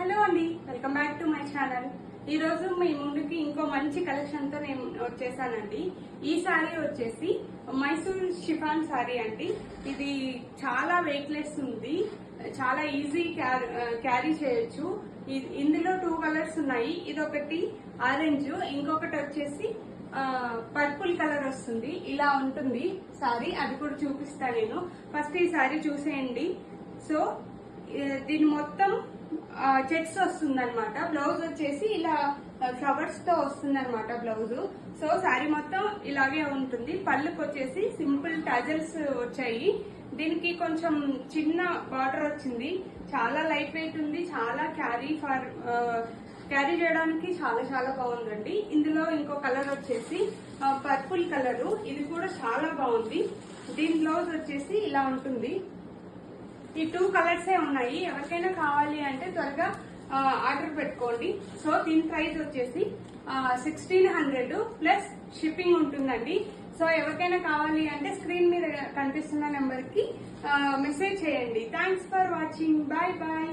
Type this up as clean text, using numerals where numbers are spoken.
Hello అండి, welcome back to my channel. ఈ రోజు మీ ముందుకి ఇంకో మంచి కలెక్షన్ తో నేను వచ్చేసానండి. ఈ సారీ వచ్చేసి మైసూర్ షిఫాన్ సారీ అండి. ఇది చాలా వెయిట్ లెస్ ఉంది, చాలా ఈజీ క్యారీ చేయొచ్చు. ఇందులో 2 కలర్స్ ఉన్నాయి. ఇదొకటి ఆరెంజ్, ఇంకొకటి వచ్చేసి పర్పుల్ కలర్ వస్తుంది. ఇలా ఉంటుంది సారీ, అది కూడా చూపిస్తా నేను. ఫస్ట్ ఈ సారీ చూసేయండి. సో దీని మొత్తం చెక్స్ వస్తుంది అనమాట. బ్లౌజ్ వచ్చేసి ఇలా ఫ్లవర్స్ తో వస్తుంది అనమాట బ్లౌజ్. సో శారీ మొత్తం ఇలాగే ఉంటుంది. పళ్ళుకి వచ్చేసి సింపుల్ టజల్స్ వచ్చాయి. దీనికి కొంచెం చిన్న బార్డర్ వచ్చింది. చాలా లైట్ వెయిట్ ఉంది, చాలా క్యారీ చేయడానికి చాలా చాలా బాగుందండి. ఇందులో ఇంకో కలర్ వచ్చేసి పర్పుల్ కలర్, ఇది కూడా చాలా బాగుంది. దీని బ్లౌజ్ వచ్చేసి ఇలా ఉంటుంది. ఈ 2 కలర్సే ఉన్నాయి. ఎవరికైనా కావాలి అంటే త్వరగా ఆర్డర్ పెట్టుకోండి. సో దీని ప్రైస్ వచ్చేసి 1600 ప్లస్ షిప్పింగ్ ఉంటుందండి. సో ఎవరికైనా కావాలి అంటే స్క్రీన్ మీద కనిపిస్తున్న నెంబర్ కి మెసేజ్ చేయండి. Thanks for watching. Bye bye.